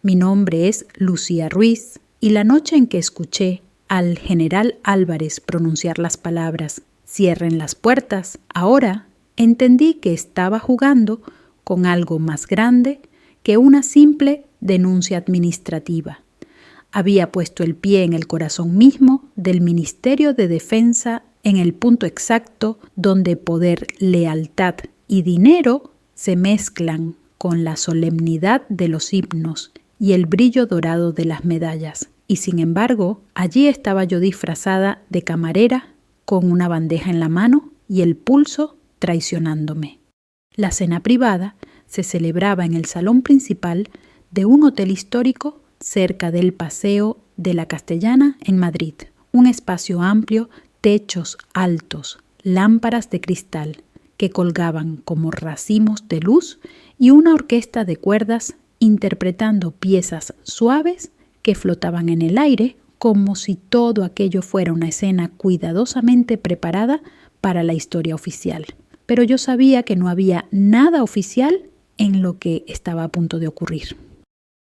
Mi nombre es Lucía Ruiz y la noche en que escuché al general Álvarez pronunciar las palabras «Cierren las puertas», ahora entendí que estaba jugando con algo más grande que una simple denuncia administrativa. Había puesto el pie en el corazón mismo del Ministerio de Defensa, en el punto exacto donde poder, lealtad y dinero se mezclan con la solemnidad de los himnos y el brillo dorado de las medallas. Y sin embargo, allí estaba yo disfrazada de camarera, con una bandeja en la mano y el pulso traicionándome. La cena privada se celebraba en el salón principal de un hotel histórico cerca del Paseo de la Castellana en Madrid. Un espacio amplio, techos altos, lámparas de cristal que colgaban como racimos de luz y una orquesta de cuerdas interpretando piezas suaves que flotaban en el aire como si todo aquello fuera una escena cuidadosamente preparada para la historia oficial. Pero yo sabía que no había nada oficial en lo que estaba a punto de ocurrir.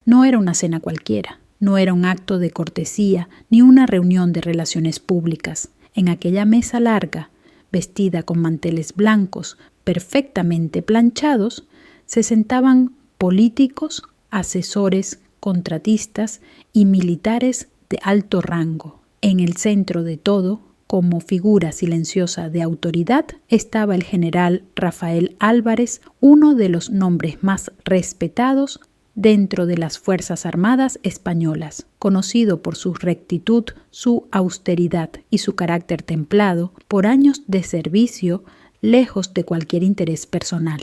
No era una cena cualquiera, no era un acto de cortesía ni una reunión de relaciones públicas. En aquella mesa larga, vestida con manteles blancos perfectamente planchados, se sentaban políticos, asesores, contratistas y militares de alto rango. En el centro de todo, como figura silenciosa de autoridad, estaba el general Rafael Álvarez, uno de los nombres más respetados dentro de las Fuerzas Armadas españolas, conocido por su rectitud, su austeridad y su carácter templado, por años de servicio lejos de cualquier interés personal.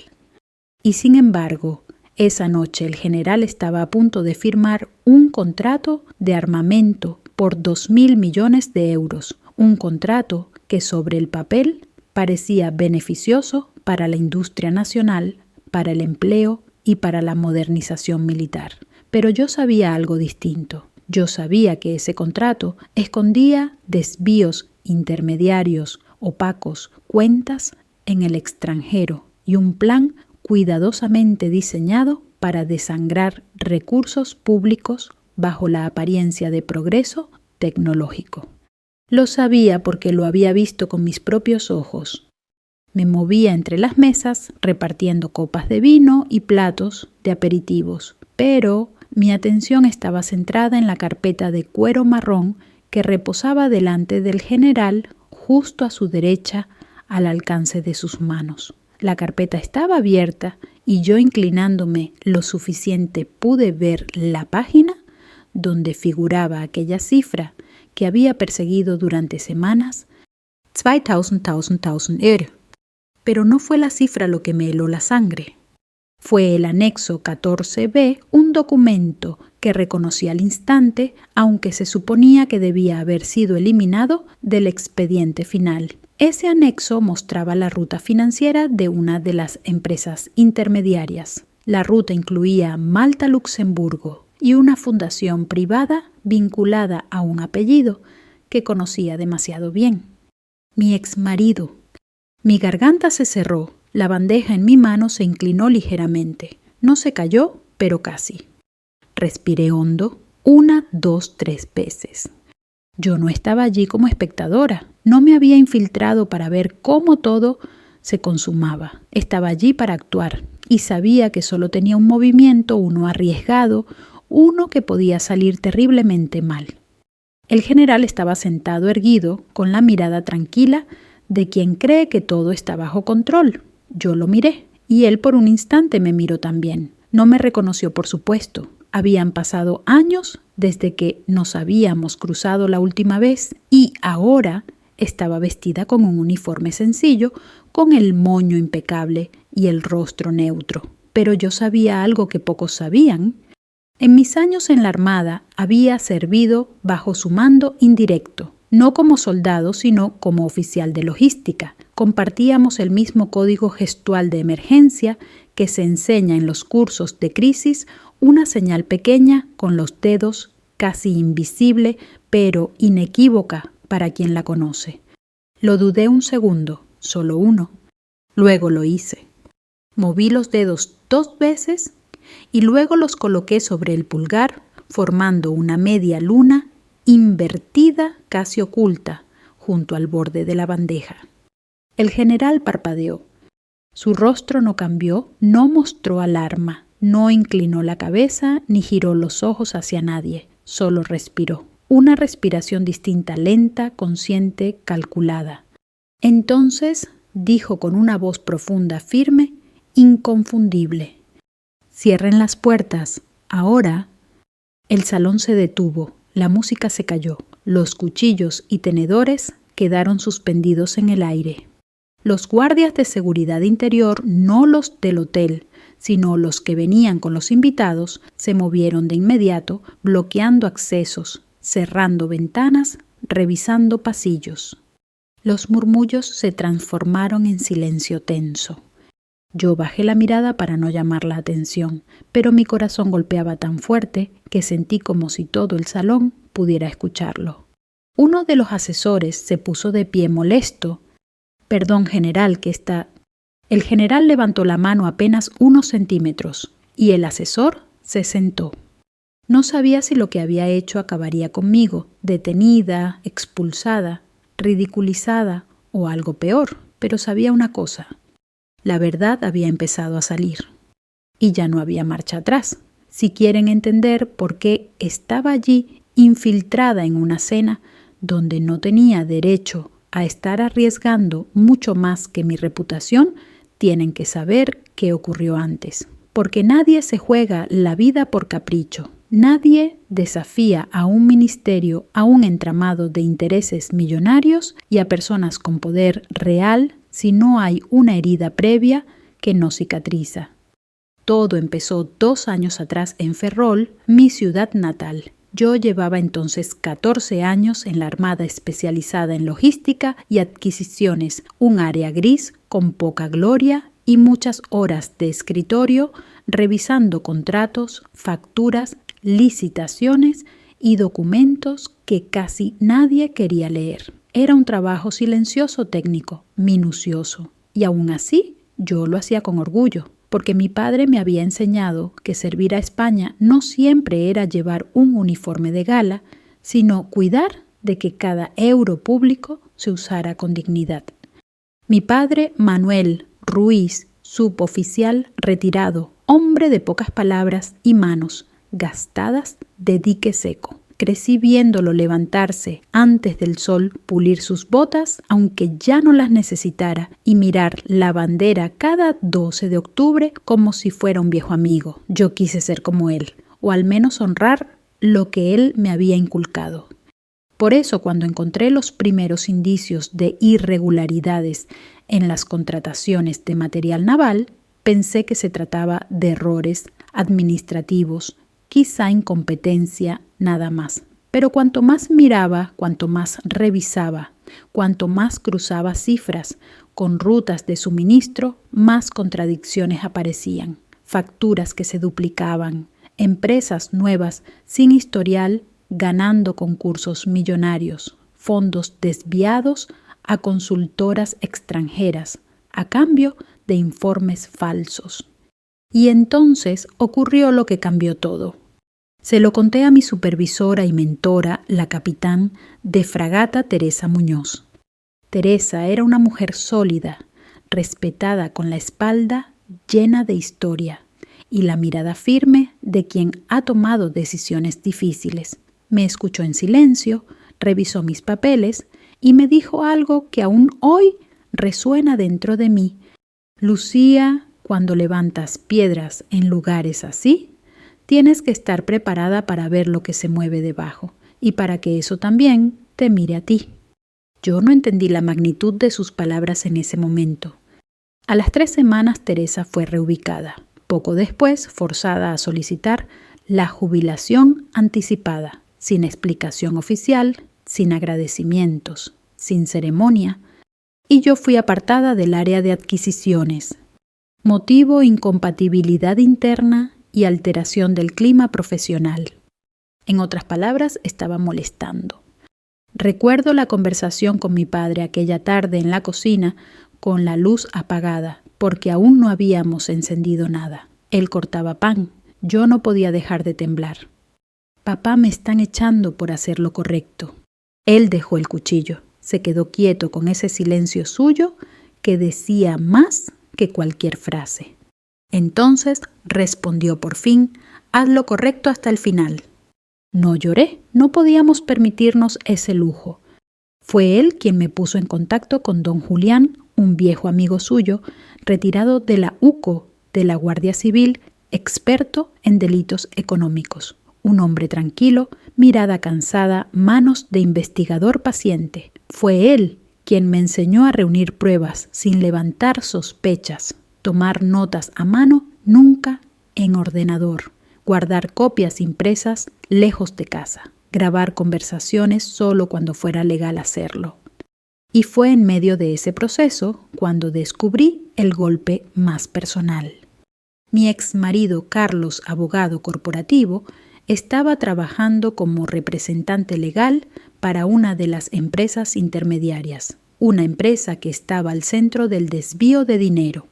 Y sin embargo, esa noche el general estaba a punto de firmar un contrato de armamento por 2.000 millones de euros, un contrato que sobre el papel parecía beneficioso para la industria nacional, para el empleo y para la modernización militar. Pero yo sabía algo distinto. Yo sabía que ese contrato escondía desvíos intermediarios, opacos, cuentas en el extranjero y un plan cuidadosamente diseñado para desangrar recursos públicos bajo la apariencia de progreso tecnológico. Lo sabía porque lo había visto con mis propios ojos. Me movía entre las mesas repartiendo copas de vino y platos de aperitivos, pero mi atención estaba centrada en la carpeta de cuero marrón que reposaba delante del general, justo a su derecha, al alcance de sus manos. La carpeta estaba abierta y yo, inclinándome lo suficiente, pude ver la página donde figuraba aquella cifra que había perseguido durante semanas: 2.000 Euro. Pero no fue la cifra lo que me heló la sangre. Fue el anexo 14b, un documento que reconocí al instante, aunque se suponía que debía haber sido eliminado del expediente final. Ese anexo mostraba la ruta financiera de una de las empresas intermediarias. La ruta incluía Malta-Luxemburgo y una fundación privada vinculada a un apellido que conocía demasiado bien: mi exmarido. Mi garganta se cerró, la bandeja en mi mano se inclinó ligeramente. No se cayó, pero casi. Respiré hondo, 1, 2, 3 veces. Yo no estaba allí como espectadora, no me había infiltrado para ver cómo todo se consumaba. Estaba allí para actuar y sabía que solo tenía un movimiento, uno arriesgado, uno que podía salir terriblemente mal. El general estaba sentado erguido, con la mirada tranquila de quien cree que todo está bajo control. Yo lo miré y él por un instante me miró también. No me reconoció, por supuesto. Habían pasado años desde que nos habíamos cruzado la última vez y ahora estaba vestida con un uniforme sencillo, con el moño impecable y el rostro neutro. Pero yo sabía algo que pocos sabían. En mis años en la Armada había servido bajo su mando indirecto, no como soldado, sino como oficial de logística. Compartíamos el mismo código gestual de emergencia que se enseña en los cursos de crisis, una señal pequeña con los dedos, casi invisible, pero inequívoca para quien la conoce. Lo dudé un segundo, solo uno. Luego lo hice. Moví los dedos 2 veces y luego los coloqué sobre el pulgar, formando una media luna invertida, casi oculta, junto al borde de la bandeja. El general parpadeó. Su rostro no cambió, no mostró alarma, no inclinó la cabeza ni giró los ojos hacia nadie, solo respiró. Una respiración distinta, lenta, consciente, calculada. Entonces dijo con una voz profunda, firme, inconfundible: «Cierren las puertas, ahora». El salón se detuvo, la música se calló, los cuchillos y tenedores quedaron suspendidos en el aire. Los guardias de seguridad interior, no los del hotel, sino los que venían con los invitados, se movieron de inmediato, bloqueando accesos, cerrando ventanas, revisando pasillos. Los murmullos se transformaron en silencio tenso. Yo bajé la mirada para no llamar la atención, pero mi corazón golpeaba tan fuerte que sentí como si todo el salón pudiera escucharlo. Uno de los asesores se puso de pie molesto. «Perdón, general, que está...». El general levantó la mano apenas unos centímetros y el asesor se sentó. No sabía si lo que había hecho acabaría conmigo, detenida, expulsada, ridiculizada o algo peor, pero sabía una cosa: la verdad había empezado a salir y ya no había marcha atrás. Si quieren entender por qué estaba allí infiltrada en una cena donde no tenía derecho a estar arriesgando mucho más que mi reputación, tienen que saber qué ocurrió antes. Porque nadie se juega la vida por capricho. Nadie desafía a un ministerio, a un entramado de intereses millonarios y a personas con poder real si no hay una herida previa que no cicatriza. Todo empezó 2 años atrás en Ferrol, mi ciudad natal. Yo llevaba entonces 14 años en la Armada especializada en logística y adquisiciones, un área gris con poca gloria y muchas horas de escritorio revisando contratos, facturas, licitaciones y documentos que casi nadie quería leer. Era un trabajo silencioso técnico, minucioso, y aún así yo lo hacía con orgullo, porque mi padre me había enseñado que servir a España no siempre era llevar un uniforme de gala, sino cuidar de que cada euro público se usara con dignidad. Mi padre, Manuel Ruiz, suboficial retirado, hombre de pocas palabras y manos gastadas de dique seco. Crecí viéndolo levantarse antes del sol, pulir sus botas, aunque ya no las necesitara, y mirar la bandera cada 12 de octubre como si fuera un viejo amigo. Yo quise ser como él, o al menos honrar lo que él me había inculcado. Por eso, cuando encontré los primeros indicios de irregularidades en las contrataciones de material naval, pensé que se trataba de errores administrativos, quizá incompetencia, nada más. Pero cuanto más miraba, cuanto más revisaba, cuanto más cruzaba cifras con rutas de suministro, más contradicciones aparecían. Facturas que se duplicaban, empresas nuevas sin historial ganando concursos millonarios, fondos desviados a consultoras extranjeras, a cambio de informes falsos. Y entonces ocurrió lo que cambió todo. Se lo conté a mi supervisora y mentora, la capitán de fragata Teresa Muñoz. Teresa era una mujer sólida, respetada, con la espalda llena de historia y la mirada firme de quien ha tomado decisiones difíciles. Me escuchó en silencio, revisó mis papeles y me dijo algo que aún hoy resuena dentro de mí. Lucía, cuando levantas piedras en lugares así, tienes que estar preparada para ver lo que se mueve debajo y para que eso también te mire a ti. Yo no entendí la magnitud de sus palabras en ese momento. A las 3 semanas Teresa fue reubicada. Poco después, forzada a solicitar la jubilación anticipada, sin explicación oficial, sin agradecimientos, sin ceremonia, y yo fui apartada del área de adquisiciones. Motivo: incompatibilidad interna y alteración del clima profesional. En otras palabras, estaba molestando. Recuerdo la conversación con mi padre aquella tarde en la cocina con la luz apagada, porque aún no habíamos encendido nada. Él cortaba pan. Yo no podía dejar de temblar. Papá, me están echando por hacer lo correcto. Él dejó el cuchillo. Se quedó quieto con ese silencio suyo que decía más que cualquier frase. Entonces respondió por fin: haz lo correcto hasta el final. No lloré, no podíamos permitirnos ese lujo. Fue él quien me puso en contacto con don Julián, un viejo amigo suyo, retirado de la UCO de la Guardia Civil, experto en delitos económicos. Un hombre tranquilo, mirada cansada, manos de investigador paciente. Fue él quien me enseñó a reunir pruebas sin levantar sospechas, tomar notas a mano, nunca en ordenador, guardar copias impresas lejos de casa, grabar conversaciones solo cuando fuera legal hacerlo. Y fue en medio de ese proceso cuando descubrí el golpe más personal. Mi ex marido Carlos, abogado corporativo, estaba trabajando como representante legal para una de las empresas intermediarias, una empresa que estaba al centro del desvío de dinero.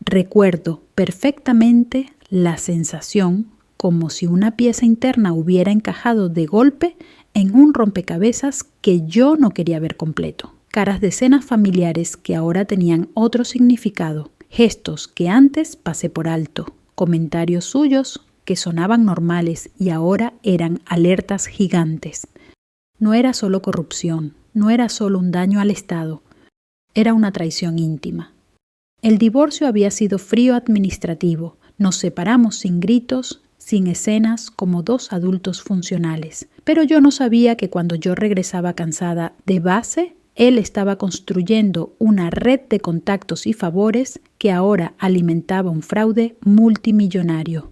Recuerdo perfectamente la sensación como si una pieza interna hubiera encajado de golpe en un rompecabezas que yo no quería ver completo. Caras de escenas familiares que ahora tenían otro significado, gestos que antes pasé por alto, comentarios suyos que sonaban normales y ahora eran alertas gigantes. No era solo corrupción, no era solo un daño al Estado, era una traición íntima. El divorcio había sido frío administrativo, nos separamos sin gritos, sin escenas, como dos adultos funcionales. Pero yo no sabía que cuando yo regresaba cansada de base, él estaba construyendo una red de contactos y favores que ahora alimentaba un fraude multimillonario.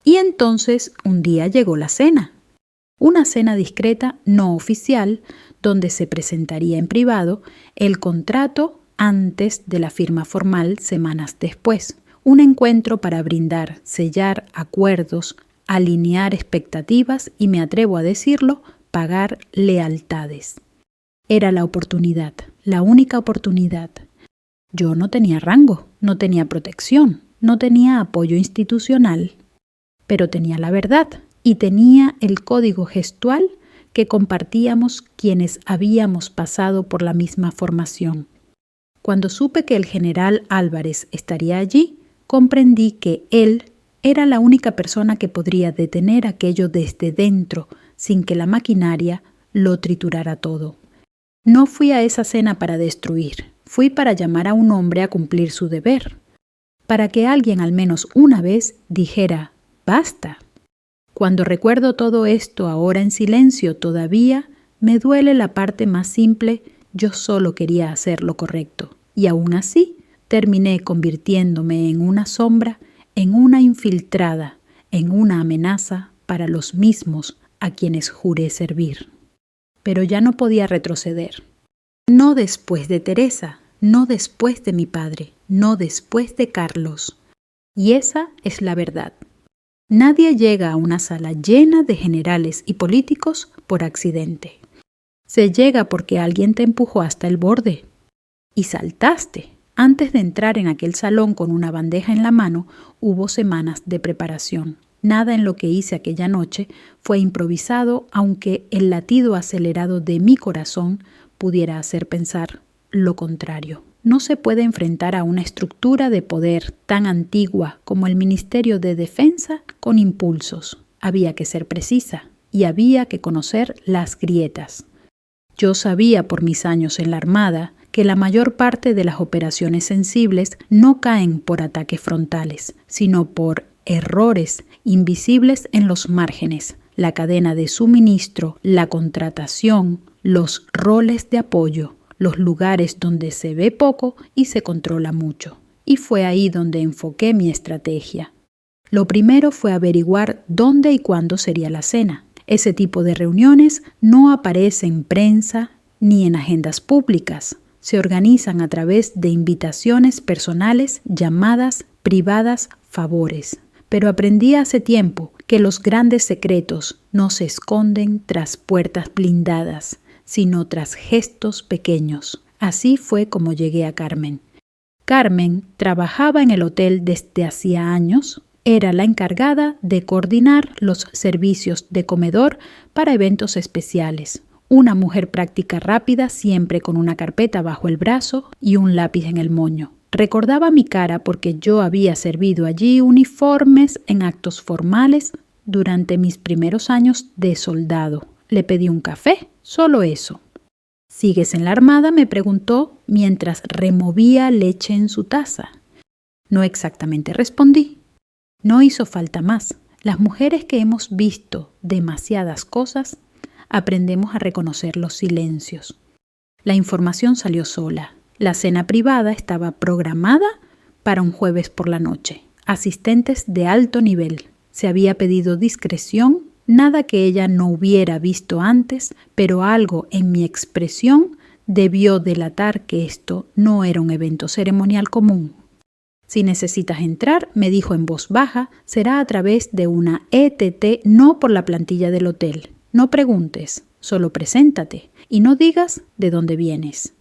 Y entonces un día llegó la cena. Una cena discreta, no oficial, donde se presentaría en privado el contrato antes de la firma formal semanas después. Un encuentro para brindar, sellar acuerdos, alinear expectativas y, me atrevo a decirlo, pagar lealtades. Era la oportunidad, la única oportunidad. Yo no tenía rango, no tenía protección, no tenía apoyo institucional, pero tenía la verdad y tenía el código gestual que compartíamos quienes habíamos pasado por la misma formación. Cuando supe que el general Álvarez estaría allí, comprendí que él era la única persona que podría detener aquello desde dentro sin que la maquinaria lo triturara todo. No fui a esa cena para destruir, fui para llamar a un hombre a cumplir su deber, para que alguien al menos una vez dijera «basta». Cuando recuerdo todo esto ahora en silencio todavía, me duele la parte más simple: yo solo quería hacer lo correcto. Y aún así, terminé convirtiéndome en una sombra, en una infiltrada, en una amenaza para los mismos a quienes juré servir. Pero ya no podía retroceder. No después de Teresa, no después de mi padre, no después de Carlos. Y esa es la verdad. Nadie llega a una sala llena de generales y políticos por accidente. Se llega porque alguien te empujó hasta el borde. Y saltaste. Antes de entrar en aquel salón con una bandeja en la mano, hubo semanas de preparación. Nada en lo que hice aquella noche fue improvisado, aunque el latido acelerado de mi corazón pudiera hacer pensar lo contrario. No se puede enfrentar a una estructura de poder tan antigua como el Ministerio de Defensa con impulsos. Había que ser precisa y había que conocer las grietas. Yo sabía por mis años en la Armada que la mayor parte de las operaciones sensibles no caen por ataques frontales, sino por errores invisibles en los márgenes, la cadena de suministro, la contratación, los roles de apoyo, los lugares donde se ve poco y se controla mucho. Y fue ahí donde enfoqué mi estrategia. Lo primero fue averiguar dónde y cuándo sería la cena. Ese tipo de reuniones no aparece en prensa ni en agendas públicas. Se organizan a través de invitaciones personales, llamadas privadas, favores. Pero aprendí hace tiempo que los grandes secretos no se esconden tras puertas blindadas, sino tras gestos pequeños. Así fue como llegué a Carmen. Carmen trabajaba en el hotel desde hacía años, Era la encargada de coordinar los servicios de comedor para eventos especiales. Una mujer práctica rápida, siempre con una carpeta bajo el brazo y un lápiz en el moño. Recordaba mi cara porque yo había servido allí uniformes en actos formales durante mis primeros años de soldado. Le pedí un café, solo eso. ¿Sigues en la armada?, me preguntó mientras removía leche en su taza. No exactamente, respondí. No hizo falta más. Las mujeres que hemos visto demasiadas cosas, aprendemos a reconocer los silencios. La información salió sola. La cena privada estaba programada para un jueves por la noche. Asistentes de alto nivel. Se había pedido discreción, nada que ella no hubiera visto antes, pero algo en mi expresión debió delatar que esto no era un evento ceremonial común. Si necesitas entrar, me dijo en voz baja, será a través de una ETT, no por la plantilla del hotel. No preguntes, solo preséntate y no digas de dónde vienes.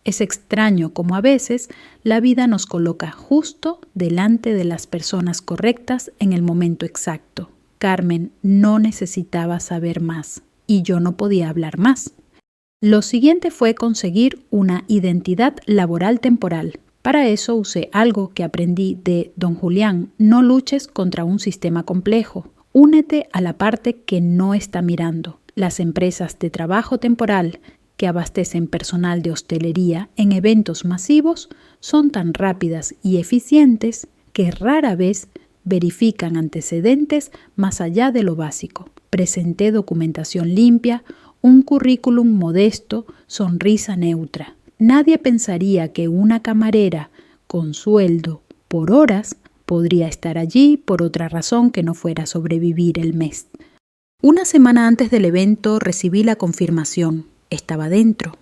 Es extraño cómo a veces la vida nos coloca justo delante de las personas correctas en el momento exacto. Carmen no necesitaba saber más y yo no podía hablar más. Lo siguiente fue conseguir una identidad laboral temporal. Para eso usé algo que aprendí de don Julián: no luches contra un sistema complejo. Únete a la parte que no está mirando. Las empresas de trabajo temporal que abastecen personal de hostelería en eventos masivos son tan rápidas y eficientes que rara vez verifican antecedentes más allá de lo básico. Presenté documentación limpia, un currículum modesto, sonrisa neutra. Nadie pensaría que una camarera con sueldo por horas podría estar allí por otra razón que no fuera sobrevivir el mes. Una semana antes del evento recibí la confirmación. Estaba dentro.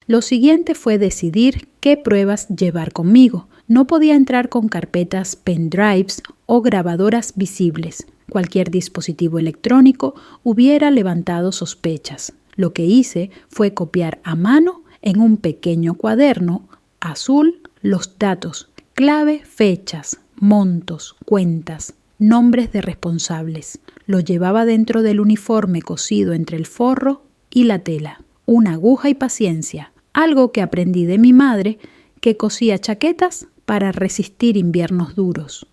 Lo siguiente fue decidir qué pruebas llevar conmigo. No podía entrar con carpetas, pendrives o grabadoras visibles. Cualquier dispositivo electrónico hubiera levantado sospechas. Lo que hice fue copiar a mano en un pequeño cuaderno azul los datos, clave, fechas, montos, cuentas, nombres de responsables. Lo llevaba dentro del uniforme cosido entre el forro y la tela. Una aguja y paciencia, algo que aprendí de mi madre, que cosía chaquetas para resistir inviernos duros.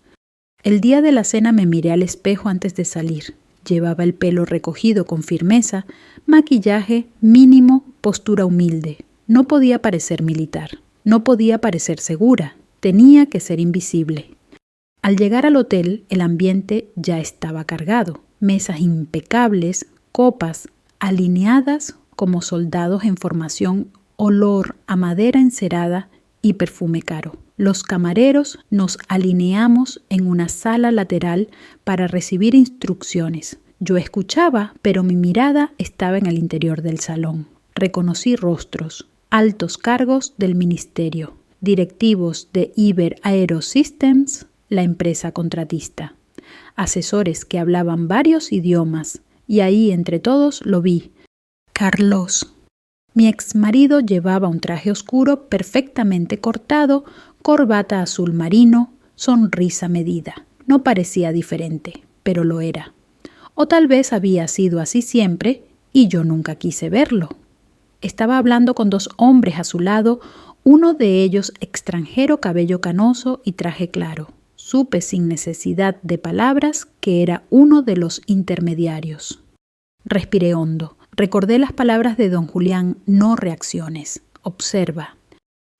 El día de la cena me miré al espejo antes de salir. Llevaba el pelo recogido con firmeza, maquillaje mínimo, postura humilde. No podía parecer militar, no podía parecer segura, tenía que ser invisible. Al llegar al hotel, el ambiente ya estaba cargado. Mesas impecables, copas alineadas como soldados en formación, olor a madera encerada y perfume caro. Los camareros nos alineamos en una sala lateral para recibir instrucciones. Yo escuchaba, pero mi mirada estaba en el interior del salón. Reconocí rostros, altos cargos del ministerio, directivos de Iber Aerosystems, la empresa contratista, asesores que hablaban varios idiomas, y ahí entre todos lo vi. Carlos. Mi exmarido llevaba un traje oscuro perfectamente cortado, corbata azul marino, sonrisa medida. No parecía diferente, pero lo era. O tal vez había sido así siempre y yo nunca quise verlo. Estaba hablando con dos hombres a su lado, uno de ellos extranjero, cabello canoso y traje claro. Supe sin necesidad de palabras que era uno de los intermediarios. Respiré hondo. Recordé las palabras de don Julián: no reacciones, observa.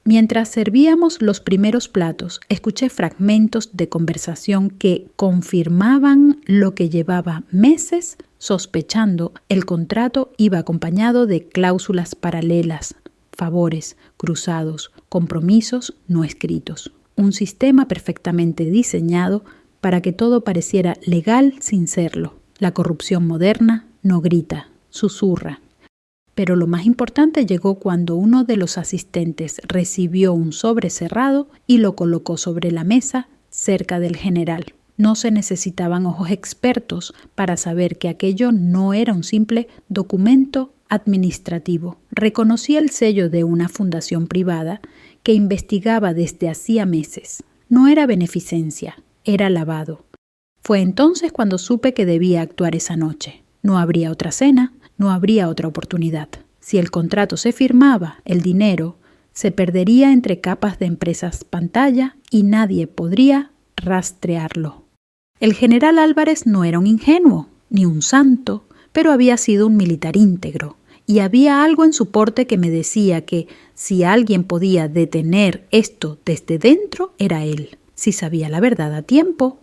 Mientras servíamos los primeros platos, escuché fragmentos de conversación que confirmaban lo que llevaba meses sospechando. El contrato iba acompañado de cláusulas paralelas, favores, cruzados, compromisos no escritos. Un sistema perfectamente diseñado para que todo pareciera legal sin serlo. La corrupción moderna no grita, susurra. Pero lo más importante llegó cuando uno de los asistentes recibió un sobre cerrado y lo colocó sobre la mesa cerca del general. No se necesitaban ojos expertos para saber que aquello no era un simple documento administrativo. Reconocí el sello de una fundación privada que investigaba desde hacía meses. No era beneficencia, era lavado. Fue entonces cuando supe que debía actuar esa noche. No habría otra cena, no habría otra oportunidad. Si el contrato se firmaba, el dinero se perdería entre capas de empresas pantalla y nadie podría rastrearlo. El general Álvarez no era un ingenuo, ni un santo, pero había sido un militar íntegro, y había algo en su porte que me decía que si alguien podía detener esto desde dentro, era él, si sabía la verdad a tiempo.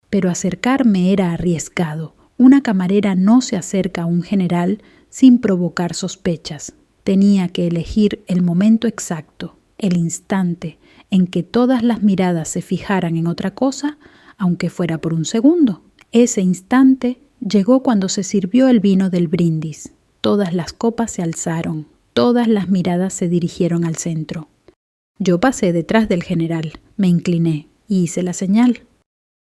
Pero acercarme era arriesgado. Una camarera no se acerca a un general sin provocar sospechas. Tenía que elegir el momento exacto, el instante en que todas las miradas se fijaran en otra cosa, aunque fuera por un segundo. Ese instante llegó cuando se sirvió el vino del brindis. Todas las copas se alzaron, todas las miradas se dirigieron al centro. Yo pasé detrás del general, me incliné y hice la señal.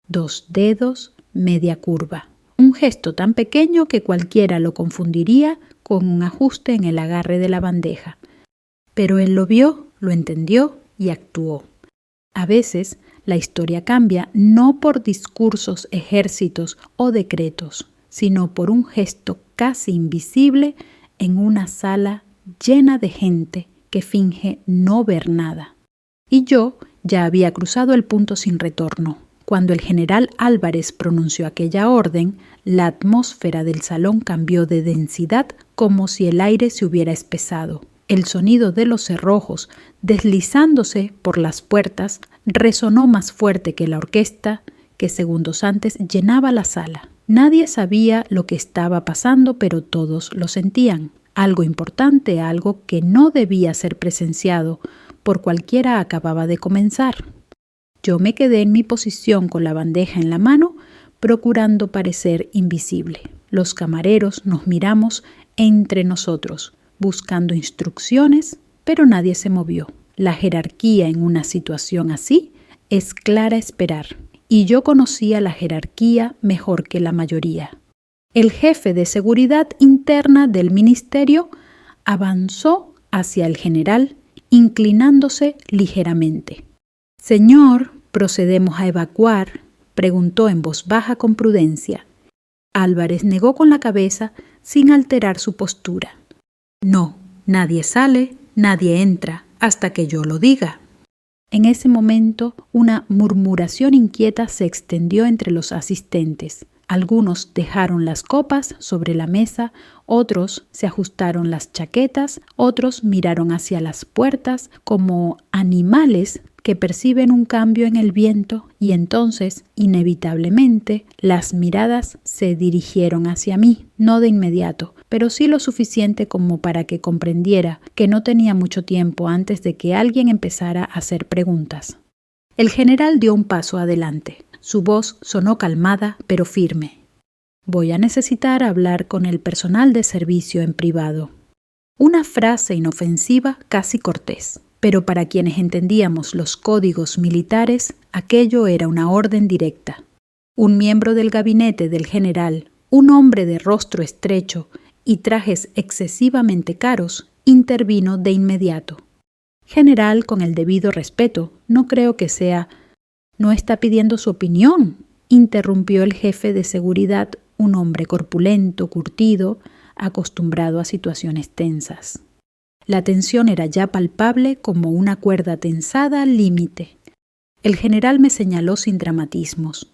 2 dedos, media curva. Un gesto tan pequeño que cualquiera lo confundiría con un ajuste en el agarre de la bandeja. Pero él lo vio, lo entendió y actuó. A veces la historia cambia no por discursos, ejércitos o decretos, sino por un gesto casi invisible en una sala llena de gente que finge no ver nada. Y yo ya había cruzado el punto sin retorno. Cuando el general Álvarez pronunció aquella orden, la atmósfera del salón cambió de densidad como si el aire se hubiera espesado. El sonido de los cerrojos deslizándose por las puertas resonó más fuerte que la orquesta que segundos antes llenaba la sala. Nadie sabía lo que estaba pasando, pero todos lo sentían. Algo importante, algo que no debía ser presenciado por cualquiera acababa de comenzar. Yo me quedé en mi posición con la bandeja en la mano, procurando parecer invisible. Los camareros nos miramos entre nosotros, buscando instrucciones, pero nadie se movió. La jerarquía en una situación así es clara esperar, y yo conocía la jerarquía mejor que la mayoría. El jefe de seguridad interna del ministerio avanzó hacia el general, inclinándose ligeramente. «Señor, ¿procedemos a evacuar?», preguntó en voz baja con prudencia. Álvarez negó con la cabeza sin alterar su postura. «No, nadie sale, nadie entra, hasta que yo lo diga». En ese momento, una murmuración inquieta se extendió entre los asistentes. Algunos dejaron las copas sobre la mesa, otros se ajustaron las chaquetas, otros miraron hacia las puertas como animales que perciben un cambio en el viento, y entonces, inevitablemente, las miradas se dirigieron hacia mí, no de inmediato, pero sí lo suficiente como para que comprendiera que no tenía mucho tiempo antes de que alguien empezara a hacer preguntas. El general dio un paso adelante. Su voz sonó calmada pero firme. «Voy a necesitar hablar con el personal de servicio en privado». Una frase inofensiva, casi cortés. Pero para quienes entendíamos los códigos militares, aquello era una orden directa. Un miembro del gabinete del general, un hombre de rostro estrecho y trajes excesivamente caros, intervino de inmediato. «General, con el debido respeto, no creo que sea...» «No está pidiendo su opinión», interrumpió el jefe de seguridad, un hombre corpulento, curtido, acostumbrado a situaciones tensas. La tensión era ya palpable como una cuerda tensada al límite. El general me señaló sin dramatismos.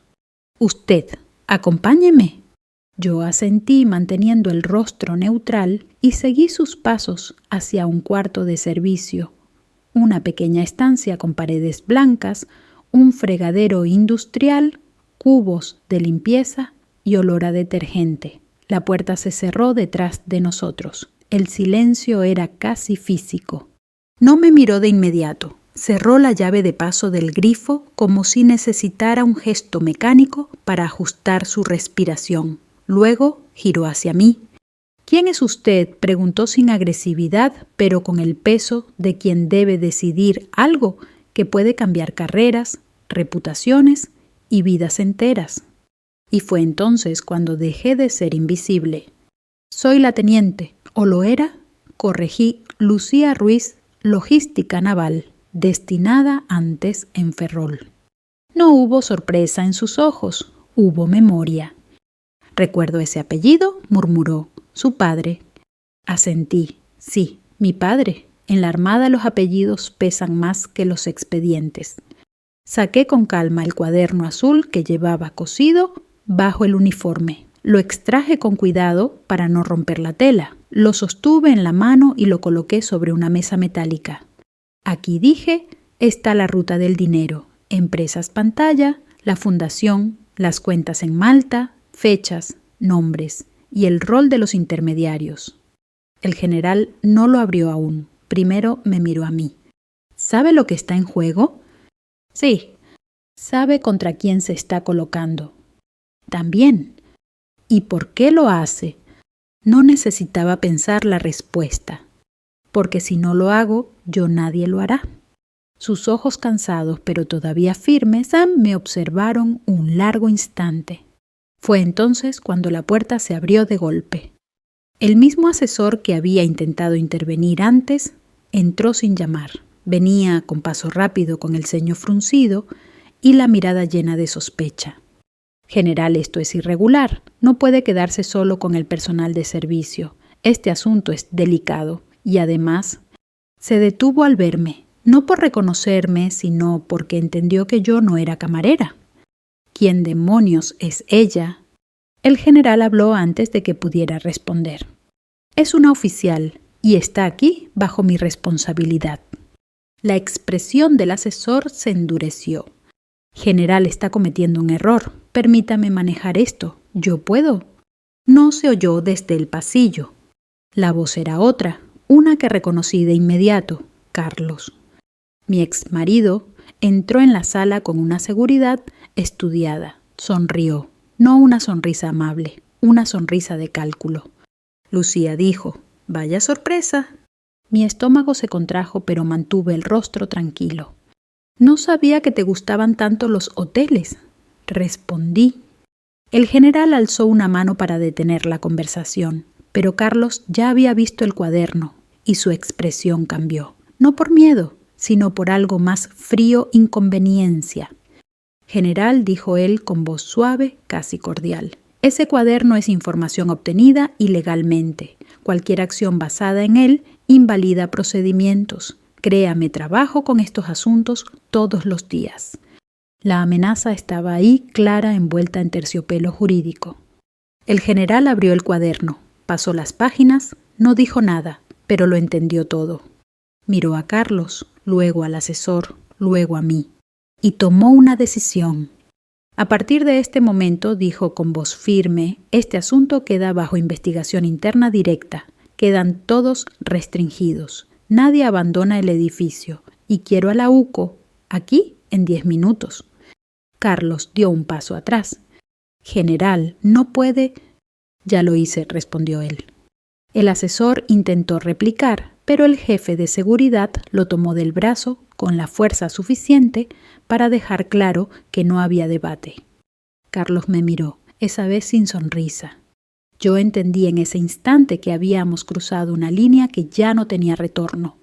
«Usted, acompáñeme». Yo asentí manteniendo el rostro neutral y seguí sus pasos hacia un cuarto de servicio, una pequeña estancia con paredes blancas, un fregadero industrial, cubos de limpieza y olor a detergente. La puerta se cerró detrás de nosotros. El silencio era casi físico. No me miró de inmediato. Cerró la llave de paso del grifo como si necesitara un gesto mecánico para ajustar su respiración. Luego giró hacia mí. «¿Quién es usted?», preguntó sin agresividad, pero con el peso de quien debe decidir algo que puede cambiar carreras, reputaciones y vidas enteras. Y fue entonces cuando dejé de ser invisible. «Soy la teniente», o lo era, corregí, Lucía Ruiz, logística naval, destinada antes en Ferrol. No hubo sorpresa en sus ojos. Hubo memoria. «Recuerdo ese apellido», murmuró. «Su padre». Asentí. «Sí, mi padre. En la Armada los apellidos pesan más que los expedientes». Saqué con calma el cuaderno azul que llevaba cosido bajo el uniforme. Lo extraje con cuidado para no romper la tela. Lo sostuve en la mano y lo coloqué sobre una mesa metálica. Aquí, dije, está la ruta del dinero, empresas pantalla, la fundación, las cuentas en Malta, fechas, nombres y el rol de los intermediarios. El general no lo abrió aún. Primero me miró a mí. ¿Sabe lo que está en juego? Sí. ¿Sabe contra quién se está colocando? También. ¿Y por qué lo hace? No necesitaba pensar la respuesta. Porque si no lo hago, yo nadie lo hará. Sus ojos cansados pero todavía firmes me observaron un largo instante. Fue entonces cuando la puerta se abrió de golpe. El mismo asesor que había intentado intervenir antes entró sin llamar. Venía con paso rápido, con el ceño fruncido y la mirada llena de sospecha. «General, esto es irregular. No puede quedarse solo con el personal de servicio. Este asunto es delicado». Y además, se detuvo al verme, no por reconocerme, sino porque entendió que yo no era camarera. ¿Quién demonios es ella? El general habló antes de que pudiera responder. «Es una oficial y está aquí bajo mi responsabilidad». La expresión del asesor se endureció. «General, está cometiendo un error. Permítame manejar esto. ¿Yo puedo?» No se oyó desde el pasillo. La voz era otra, una que reconocí de inmediato: Carlos. Mi exmarido entró en la sala con una seguridad estudiada. Sonrió. No una sonrisa amable, una sonrisa de cálculo. Lucía dijo: «Vaya sorpresa». Mi estómago se contrajo, pero mantuve el rostro tranquilo. «No sabía que te gustaban tanto los hoteles», respondí. El general alzó una mano para detener la conversación, pero Carlos ya había visto el cuaderno y su expresión cambió. No por miedo, sino por algo más frío: inconveniencia. «General», dijo él con voz suave, casi cordial, «ese cuaderno es información obtenida ilegalmente. Cualquier acción basada en él invalida procedimientos. Créame, trabajo con estos asuntos todos los días». La amenaza estaba ahí, clara, envuelta en terciopelo jurídico. El general abrió el cuaderno, pasó las páginas, no dijo nada, pero lo entendió todo. Miró a Carlos, luego al asesor, luego a mí, y tomó una decisión. «A partir de este momento», dijo con voz firme, «este asunto queda bajo investigación interna directa. Quedan todos restringidos. Nadie abandona el edificio. Y quiero a la UCO aquí en 10 minutos». Carlos dio un paso atrás. «General, no puede». «Ya lo hice», respondió él. El asesor intentó replicar, pero el jefe de seguridad lo tomó del brazo con la fuerza suficiente para dejar claro que no había debate. Carlos me miró, esa vez sin sonrisa. Yo entendí en ese instante que habíamos cruzado una línea que ya no tenía retorno.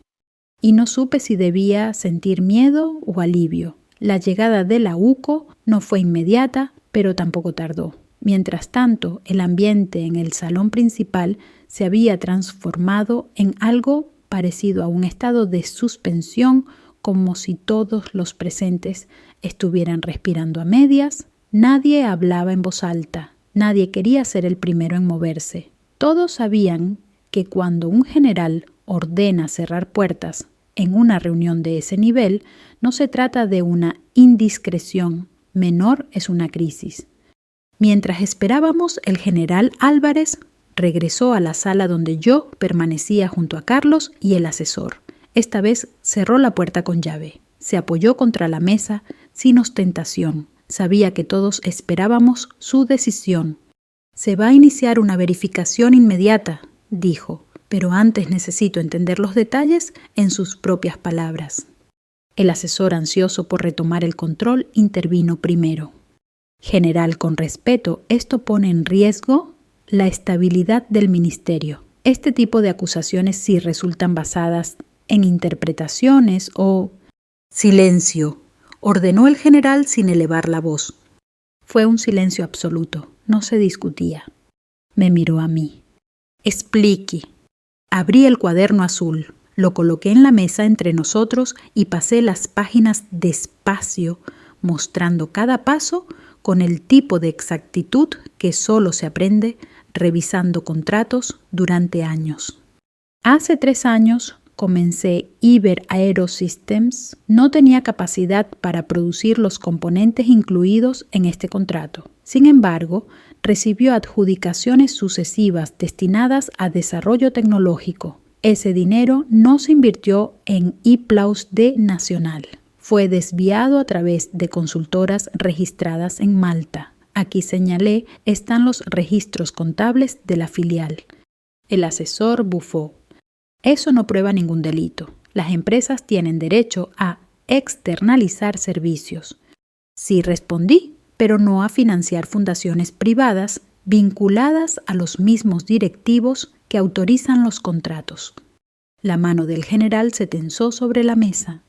Y no supe si debía sentir miedo o alivio. La llegada de la UCO no fue inmediata, pero tampoco tardó. Mientras tanto, el ambiente en el salón principal se había transformado en algo parecido a un estado de suspensión, como si todos los presentes estuvieran respirando a medias. Nadie hablaba en voz alta, nadie quería ser el primero en moverse. Todos sabían que cuando un general ordena cerrar puertas en una reunión de ese nivel, no se trata de una indiscreción, menor es una crisis. Mientras esperábamos, el general Álvarez regresó a la sala donde yo permanecía junto a Carlos y el asesor. Esta vez cerró la puerta con llave. Se apoyó contra la mesa sin ostentación. Sabía que todos esperábamos su decisión. «Se va a iniciar una verificación inmediata», dijo, «pero antes necesito entender los detalles en sus propias palabras». El asesor, ansioso por retomar el control, intervino primero. «General, con respeto, esto pone en riesgo la estabilidad del ministerio. Este tipo de acusaciones sí resultan basadas en interpretaciones o...» «Silencio», ordenó el general sin elevar la voz. Fue un silencio absoluto, no se discutía. Me miró a mí. Explique. Abrí el cuaderno azul, lo coloqué en la mesa entre nosotros y pasé las páginas despacio, mostrando cada paso con el tipo de exactitud que solo se aprende revisando contratos durante años. Hace 3 años comencé Iber Aerosystems. No tenía capacidad para producir los componentes incluidos en este contrato. Sin embargo, recibió adjudicaciones sucesivas destinadas a desarrollo tecnológico. Ese dinero no se invirtió en IPLAUS D Nacional. Fue desviado a través de consultoras registradas en Malta. Aquí señalé están los registros contables de la filial. El asesor bufó. Eso no prueba ningún delito. Las empresas tienen derecho a externalizar servicios. Sí respondí, pero no a financiar fundaciones privadas vinculadas a los mismos directivos que autorizan los contratos. La mano del general se tensó sobre la mesa.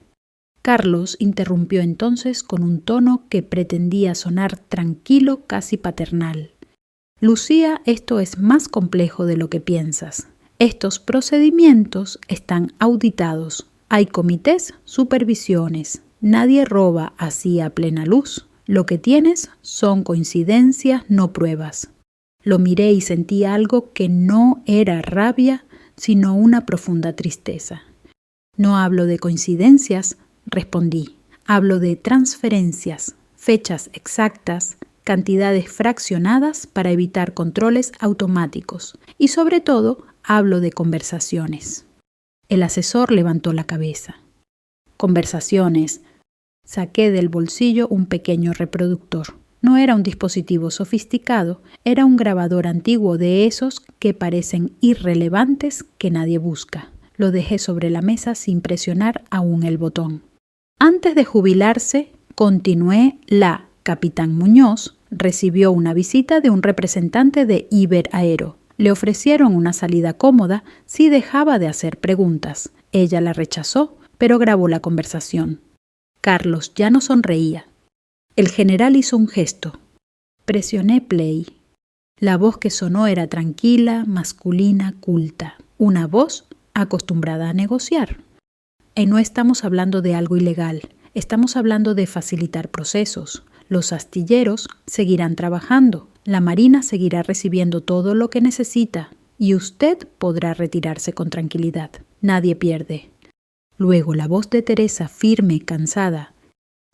Carlos interrumpió entonces con un tono que pretendía sonar tranquilo, casi paternal. Lucía, esto es más complejo de lo que piensas. Estos procedimientos están auditados. Hay comités, supervisiones. Nadie roba así a plena luz. Lo que tienes son coincidencias, no pruebas. Lo miré y sentí algo que no era rabia, sino una profunda tristeza. No hablo de coincidencias, respondí. Hablo de transferencias, fechas exactas, cantidades fraccionadas para evitar controles automáticos y sobre todo hablo de conversaciones. El asesor levantó la cabeza. Conversaciones. Saqué del bolsillo un pequeño reproductor. No era un dispositivo sofisticado, era un grabador antiguo de esos que parecen irrelevantes que nadie busca. Lo dejé sobre la mesa sin presionar aún el botón. Antes de jubilarse, continué, la Capitán Muñoz recibió una visita de un representante de Iber Aero. Le ofrecieron una salida cómoda si dejaba de hacer preguntas. Ella la rechazó, pero grabó la conversación. Carlos ya no sonreía. El general hizo un gesto. Presioné play. La voz que sonó era tranquila, masculina, culta. Una voz acostumbrada a negociar. Y no estamos hablando de algo ilegal. Estamos hablando de facilitar procesos. Los astilleros seguirán trabajando. La Marina seguirá recibiendo todo lo que necesita. Y usted podrá retirarse con tranquilidad. Nadie pierde. Luego la voz de Teresa, firme, cansada.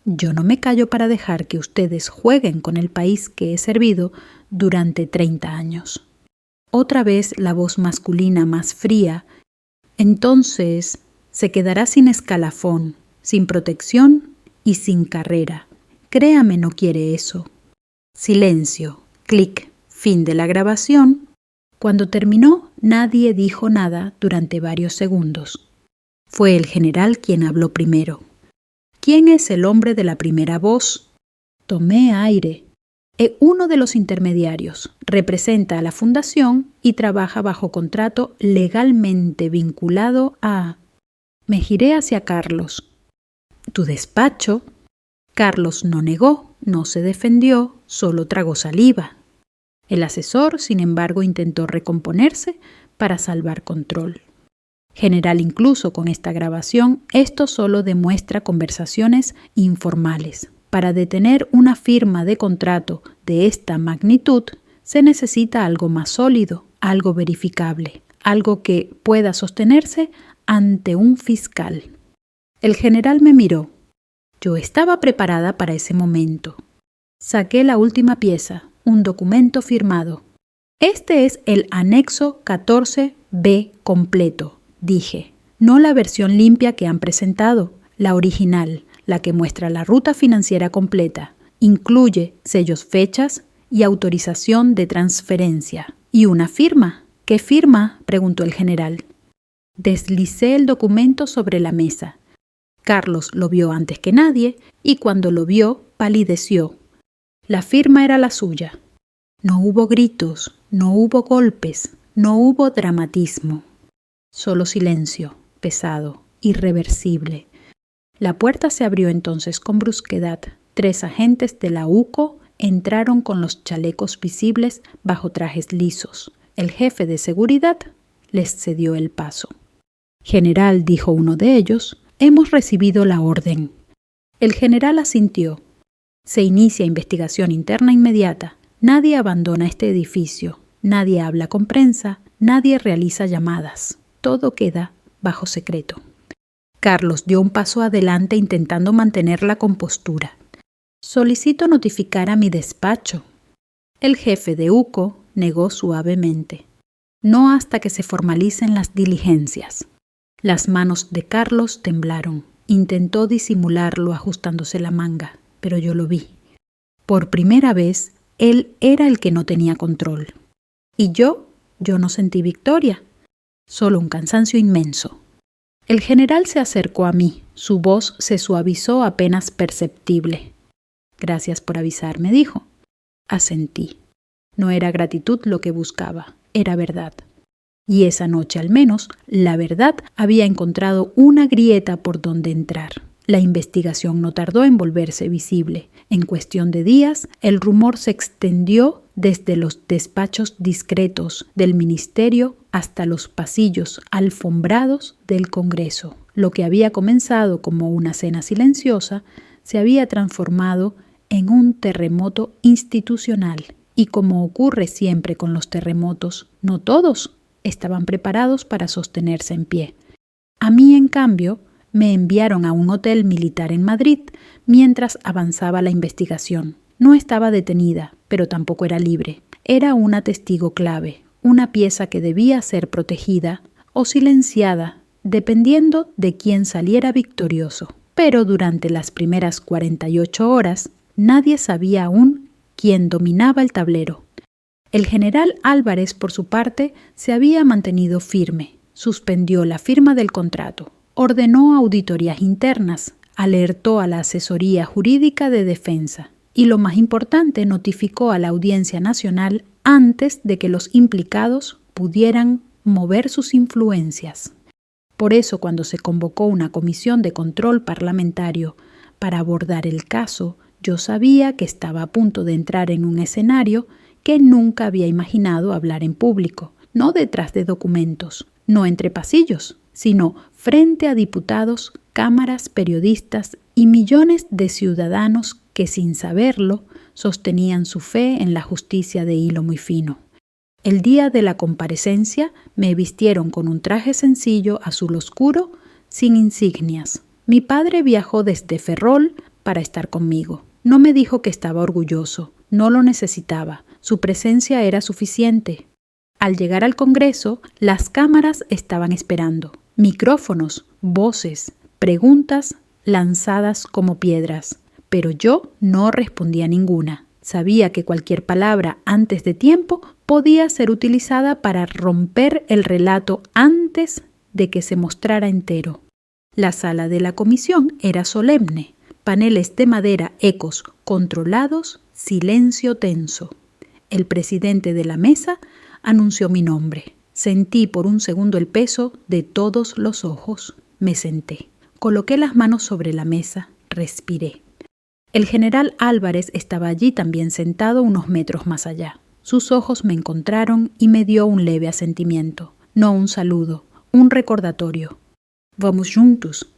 Yo no me callo para dejar que ustedes jueguen con el país que he servido durante 30 años. Otra vez la voz masculina más fría. Entonces se quedará sin escalafón, sin protección y sin carrera. Créame, no quiere eso. Silencio. Clic. Fin de la grabación. Cuando terminó, nadie dijo nada durante varios segundos. Fue el general quien habló primero. ¿Quién es el hombre de la primera voz? Tomé aire. Uno de los intermediarios. Representa a la fundación y trabaja bajo contrato legalmente vinculado a... Me giré hacia Carlos. ¿Tu despacho? Carlos no negó, no se defendió, solo tragó saliva. El asesor, sin embargo, intentó recomponerse para salvar control. General, incluso con esta grabación, esto solo demuestra conversaciones informales. Para detener una firma de contrato de esta magnitud, se necesita algo más sólido, algo verificable, algo que pueda sostenerse ante un fiscal. El general me miró. Yo estaba preparada para ese momento. Saqué la última pieza, un documento firmado. Este es el anexo 14B completo, dije. No la versión limpia que han presentado, la original, la que muestra la ruta financiera completa. Incluye sellos, fechas y autorización de transferencia. ¿Y una firma? ¿Qué firma?, preguntó el general. Deslicé el documento sobre la mesa. Carlos lo vio antes que nadie y cuando lo vio palideció. La firma era la suya. No hubo gritos, no hubo golpes, no hubo dramatismo. Solo silencio, pesado, irreversible. La puerta se abrió entonces con brusquedad. 3 agentes de la UCO entraron con los chalecos visibles bajo trajes lisos. El jefe de seguridad les cedió el paso. «General», dijo uno de ellos, «hemos recibido la orden». El general asintió. «Se inicia investigación interna inmediata. Nadie abandona este edificio. Nadie habla con prensa. Nadie realiza llamadas. Todo queda bajo secreto». Carlos dio un paso adelante intentando mantener la compostura. «Solicito notificar a mi despacho». El jefe de UCO negó suavemente. «No hasta que se formalicen las diligencias». Las manos de Carlos temblaron. Intentó disimularlo ajustándose la manga, pero yo lo vi. Por primera vez, él era el que no tenía control. Y yo no sentí victoria, solo un cansancio inmenso. El general se acercó a mí. Su voz se suavizó apenas perceptible. «Gracias por avisarme», dijo. Asentí. No era gratitud lo que buscaba, era verdad. Y esa noche al menos, la verdad había encontrado una grieta por donde entrar. La investigación no tardó en volverse visible. En cuestión de días, el rumor se extendió desde los despachos discretos del ministerio hasta los pasillos alfombrados del Congreso. Lo que había comenzado como una cena silenciosa se había transformado en un terremoto institucional. Y como ocurre siempre con los terremotos, no todos estaban preparados para sostenerse en pie. A mí, en cambio, me enviaron a un hotel militar en Madrid mientras avanzaba la investigación. No estaba detenida, pero tampoco era libre. Era una testigo clave, una pieza que debía ser protegida o silenciada, dependiendo de quién saliera victorioso. Pero durante las primeras 48 horas, nadie sabía aún quién dominaba el tablero. El general Álvarez, por su parte, se había mantenido firme. Suspendió la firma del contrato, ordenó auditorías internas, alertó a la asesoría jurídica de defensa y, lo más importante, notificó a la Audiencia Nacional antes de que los implicados pudieran mover sus influencias. Por eso, cuando se convocó una comisión de control parlamentario para abordar el caso, yo sabía que estaba a punto de entrar en un escenario que nunca había imaginado hablar en público, no detrás de documentos, no entre pasillos, sino frente a diputados, cámaras, periodistas y millones de ciudadanos que, sin saberlo, sostenían su fe en la justicia de hilo muy fino. El día de la comparecencia me vistieron con un traje sencillo azul oscuro, sin insignias. Mi padre viajó desde Ferrol para estar conmigo. No me dijo que estaba orgulloso, no lo necesitaba. Su presencia era suficiente. Al llegar al Congreso, las cámaras estaban esperando. Micrófonos, voces, preguntas lanzadas como piedras. Pero yo no respondía ninguna. Sabía que cualquier palabra antes de tiempo podía ser utilizada para romper el relato antes de que se mostrara entero. La sala de la comisión era solemne. Paneles de madera, ecos controlados, silencio tenso. El presidente de la mesa anunció mi nombre. Sentí por un segundo el peso de todos los ojos. Me senté. Coloqué las manos sobre la mesa. Respiré. El general Álvarez estaba allí también sentado unos metros más allá. Sus ojos me encontraron y me dio un leve asentimiento. No un saludo, un recordatorio. «Vamos juntos».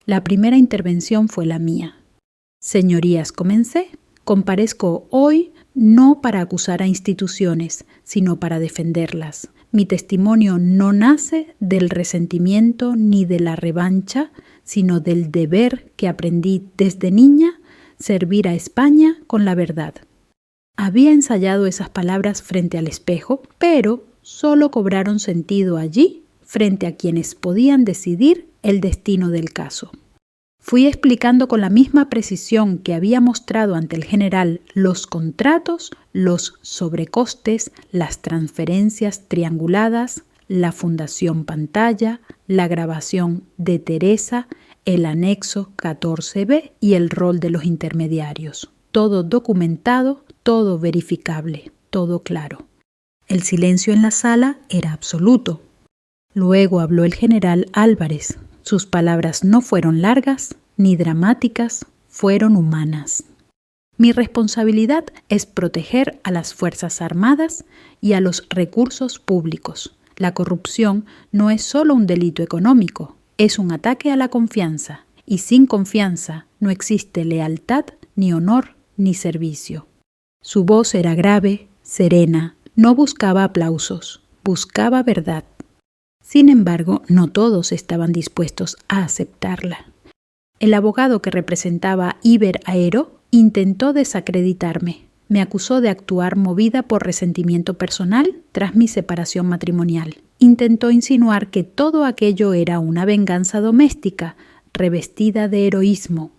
La primera intervención fue la mía. «Señorías», comencé, «comparezco hoy no para acusar a instituciones, sino para defenderlas. Mi testimonio no nace del resentimiento ni de la revancha, sino del deber que aprendí desde niña, servir a España con la verdad». Había ensayado esas palabras frente al espejo, pero solo cobraron sentido allí, frente a quienes podían decidir el destino del caso. Fui explicando con la misma precisión que había mostrado ante el general los contratos, los sobrecostes, las transferencias trianguladas, la fundación pantalla, la grabación de Teresa, el anexo 14B y el rol de los intermediarios. Todo documentado, todo verificable, todo claro. El silencio en la sala era absoluto. Luego habló el general Álvarez. Sus palabras no fueron largas ni dramáticas, fueron humanas. Mi responsabilidad es proteger a las Fuerzas Armadas y a los recursos públicos. La corrupción no es solo un delito económico, es un ataque a la confianza, y sin confianza no existe lealtad, ni honor, ni servicio. Su voz era grave, serena, no buscaba aplausos, buscaba verdad. Sin embargo, no todos estaban dispuestos a aceptarla. El abogado que representaba a Iberaero intentó desacreditarme. Me acusó de actuar movida por resentimiento personal tras mi separación matrimonial. Intentó insinuar que todo aquello era una venganza doméstica, revestida de heroísmo.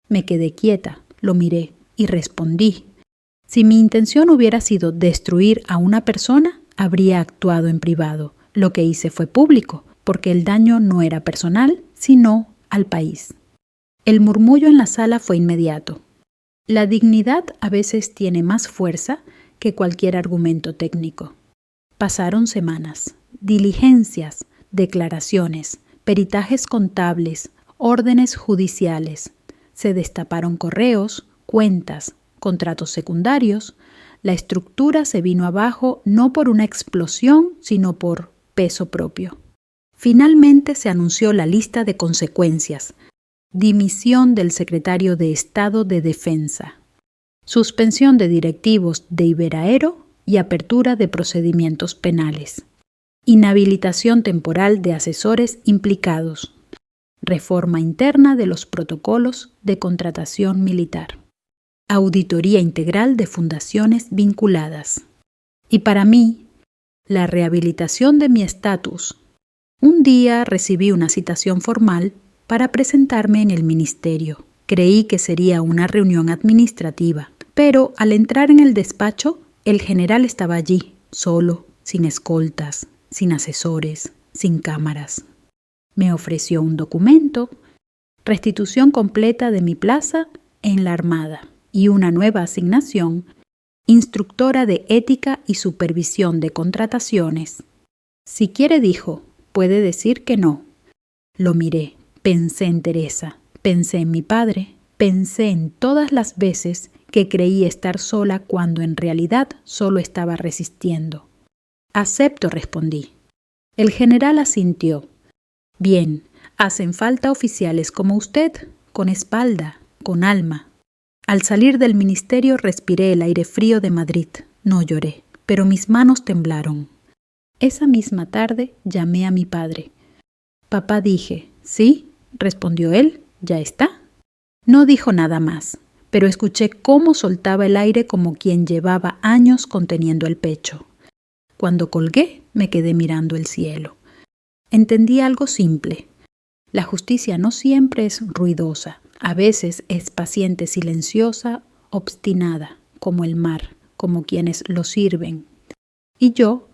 Me quedé quieta, lo miré y respondí. Si mi intención hubiera sido destruir a una persona, habría actuado en privado. Lo que hice fue público, porque el daño no era personal, sino al país. El murmullo en la sala fue inmediato. La dignidad a veces tiene más fuerza que cualquier argumento técnico. Pasaron semanas, diligencias, declaraciones, peritajes contables, órdenes judiciales. Se destaparon correos, cuentas, contratos secundarios. La estructura se vino abajo no por una explosión, sino por peso propio. Finalmente se anunció la lista de consecuencias. Dimisión del secretario de Estado de Defensa, suspensión de directivos de Iberaero y apertura de procedimientos penales, inhabilitación temporal de asesores implicados, reforma interna de los protocolos de contratación militar, auditoría integral de fundaciones vinculadas. Y para mí, la rehabilitación de mi estatus. Un día recibí una citación formal para presentarme en el ministerio. Creí que sería una reunión administrativa, pero al entrar en el despacho, el general estaba allí, solo, sin escoltas, sin asesores, sin cámaras. Me ofreció un documento, restitución completa de mi plaza en la Armada y una nueva asignación, instructora de ética y supervisión de contrataciones. Si quiere, dijo, puede decir que no. Lo miré. Pensé en Teresa, pensé en mi padre, pensé en todas las veces que creí estar sola cuando en realidad solo estaba resistiendo. Acepto, respondí. El general asintió. Bien, hacen falta oficiales como usted, con espalda, con alma. Al salir del ministerio respiré el aire frío de Madrid. No lloré, pero mis manos temblaron. Esa misma tarde llamé a mi padre. Papá, dije, ¿sí? Respondió él, ¿ya está? No dijo nada más, pero escuché cómo soltaba el aire como quien llevaba años conteniendo el pecho. Cuando colgué, me quedé mirando el cielo. Entendí algo simple. La justicia no siempre es ruidosa, a veces es paciente, silenciosa, obstinada, como el mar, como quienes lo sirven. Y yo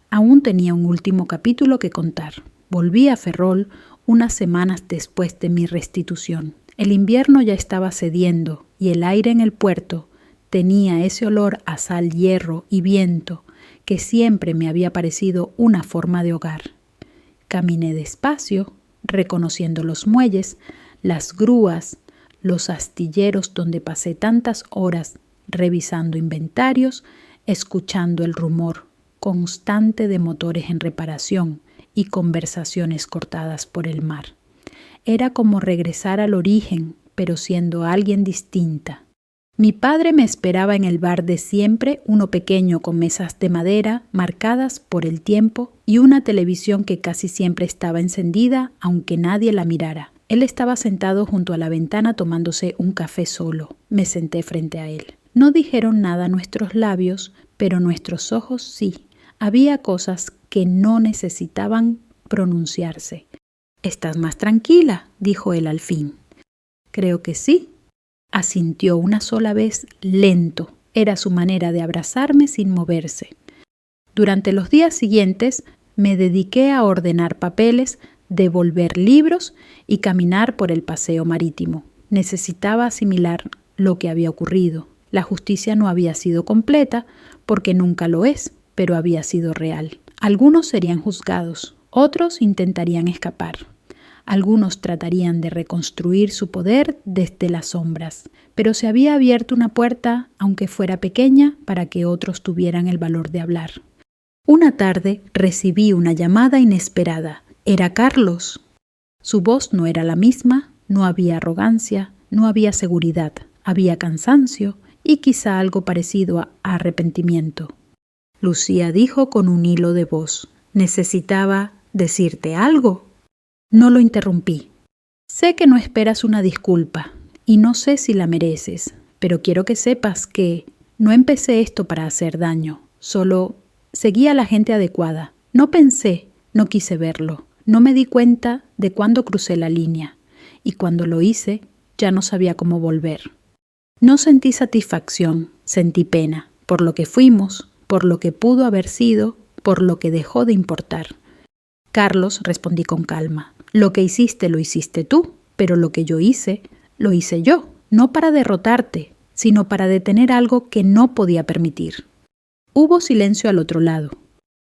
aún tenía un último capítulo que contar. Volví a Ferrol unas semanas después de mi restitución. El invierno ya estaba cediendo y el aire en el puerto tenía ese olor a sal, hierro y viento que siempre me había parecido una forma de hogar. Caminé despacio, reconociendo los muelles, las grúas, los astilleros donde pasé tantas horas revisando inventarios, escuchando el rumor constante de motores en reparación y conversaciones cortadas por el mar. Era como regresar al origen, pero siendo alguien distinta. Mi padre me esperaba en el bar de siempre, uno pequeño con mesas de madera marcadas por el tiempo y una televisión que casi siempre estaba encendida, aunque nadie la mirara. Él estaba sentado junto a la ventana tomándose un café solo. Me senté frente a él. No dijeron nada nuestros labios, pero nuestros ojos sí. Había cosas que no necesitaban pronunciarse. «¿Estás más tranquila?», dijo él al fin. «Creo que sí», asintió una sola vez, lento. Era su manera de abrazarme sin moverse. Durante los días siguientes me dediqué a ordenar papeles, devolver libros y caminar por el paseo marítimo. Necesitaba asimilar lo que había ocurrido. La justicia no había sido completa, porque nunca lo es, pero había sido real. Algunos serían juzgados, otros intentarían escapar. Algunos tratarían de reconstruir su poder desde las sombras, pero se había abierto una puerta, aunque fuera pequeña, para que otros tuvieran el valor de hablar. Una tarde recibí una llamada inesperada. Era Carlos. Su voz no era la misma, no había arrogancia, no había seguridad, había cansancio y quizá algo parecido a arrepentimiento. Lucía dijo con un hilo de voz: «¿Necesitaba decirte algo?» No lo interrumpí. «Sé que no esperas una disculpa y no sé si la mereces, pero quiero que sepas que no empecé esto para hacer daño, solo seguí a la gente adecuada. No pensé, no quise verlo, no me di cuenta de cuándo crucé la línea y cuando lo hice ya no sabía cómo volver. No sentí satisfacción, sentí pena por lo que fuimos, por lo que pudo haber sido, por lo que dejó de importar». «Carlos», respondí con calma, «lo que hiciste lo hiciste tú, pero lo que yo hice, lo hice yo, no para derrotarte, sino para detener algo que no podía permitir». Hubo silencio al otro lado.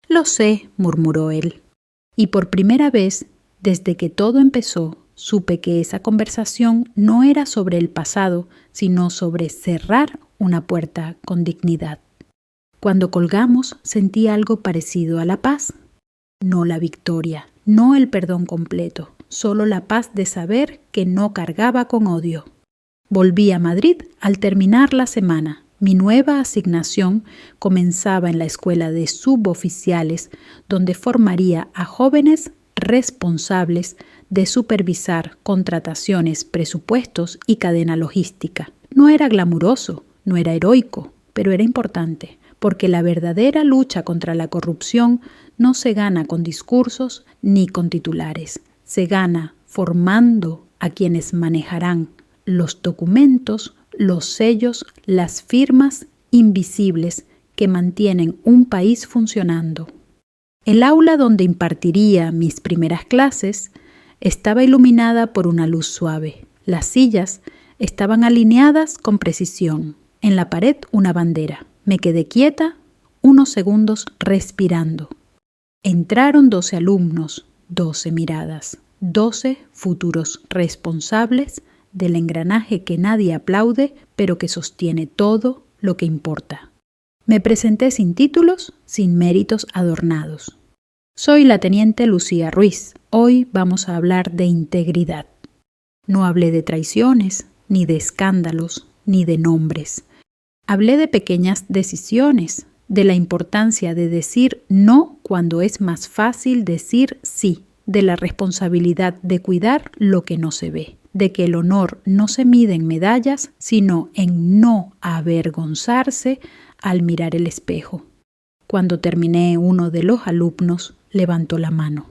«Lo sé», murmuró él. Y por primera vez, desde que todo empezó, supe que esa conversación no era sobre el pasado, sino sobre cerrar una puerta con dignidad. Cuando colgamos, sentí algo parecido a la paz. No la victoria, no el perdón completo, solo la paz de saber que no cargaba con odio. Volví a Madrid al terminar la semana. Mi nueva asignación comenzaba en la escuela de suboficiales, donde formaría a jóvenes responsables de supervisar contrataciones, presupuestos y cadena logística. No era glamuroso, no era heroico, pero era importante, porque la verdadera lucha contra la corrupción no se gana con discursos ni con titulares. Se gana formando a quienes manejarán los documentos, los sellos, las firmas invisibles que mantienen un país funcionando. El aula donde impartiría mis primeras clases estaba iluminada por una luz suave. Las sillas estaban alineadas con precisión. En la pared una bandera. Me quedé quieta unos segundos respirando. Entraron 12 alumnos, 12 miradas, 12 futuros responsables del engranaje que nadie aplaude, pero que sostiene todo lo que importa. Me presenté sin títulos, sin méritos adornados. Soy la teniente Lucía Ruiz. Hoy vamos a hablar de integridad. No hablé de traiciones, ni de escándalos, ni de nombres. Hablé de pequeñas decisiones, de la importancia de decir no cuando es más fácil decir sí, de la responsabilidad de cuidar lo que no se ve, de que el honor no se mide en medallas, sino en no avergonzarse al mirar el espejo. Cuando terminé, uno de los alumnos levantó la mano.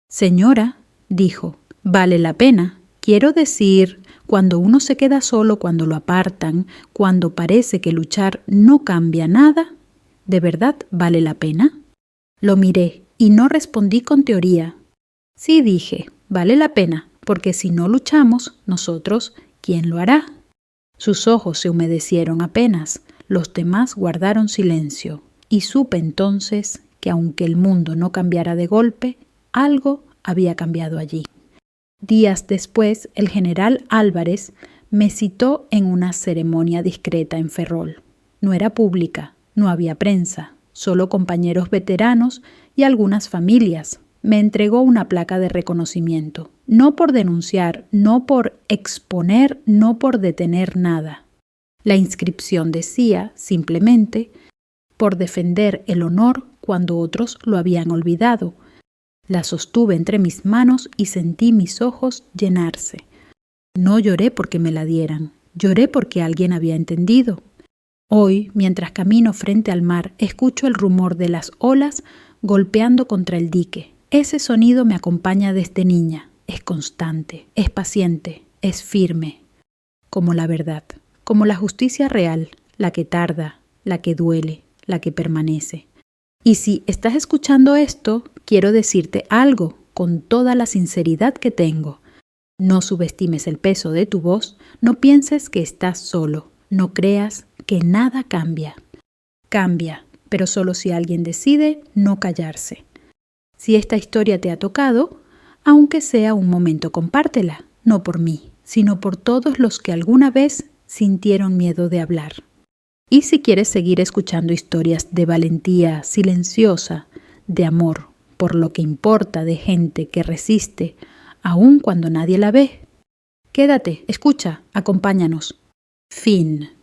«Señora», dijo, «vale la pena. Quiero decir, cuando uno se queda solo, cuando lo apartan, cuando parece que luchar no cambia nada, ¿de verdad vale la pena?». Lo miré y no respondí con teoría. Sí, dije, vale la pena, porque si no luchamos, nosotros, ¿quién lo hará? Sus ojos se humedecieron apenas, los demás guardaron silencio, y supe entonces que aunque el mundo no cambiara de golpe, algo había cambiado allí. Días después, el general Álvarez me citó en una ceremonia discreta en Ferrol. No era pública, no había prensa, solo compañeros veteranos y algunas familias. Me entregó una placa de reconocimiento, no por denunciar, no por exponer, no por detener nada. La inscripción decía, simplemente, por defender el honor cuando otros lo habían olvidado. La sostuve entre mis manos y sentí mis ojos llenarse. No lloré porque me la dieran, lloré porque alguien había entendido. Hoy, mientras camino frente al mar, escucho el rumor de las olas golpeando contra el dique. Ese sonido me acompaña desde niña. Es constante, es paciente, es firme. Como la verdad, como la justicia real, la que tarda, la que duele, la que permanece. Y si estás escuchando esto, quiero decirte algo con toda la sinceridad que tengo. No subestimes el peso de tu voz, no pienses que estás solo, no creas que nada cambia. Cambia, pero solo si alguien decide no callarse. Si esta historia te ha tocado, Aunque sea un momento, compártela, no por mí, sino por todos los que alguna vez sintieron miedo de hablar. Y si quieres seguir escuchando historias de valentía silenciosa, de amor por lo que importa, de gente que resiste, aun cuando nadie la ve, quédate, escucha, acompáñanos. Fin.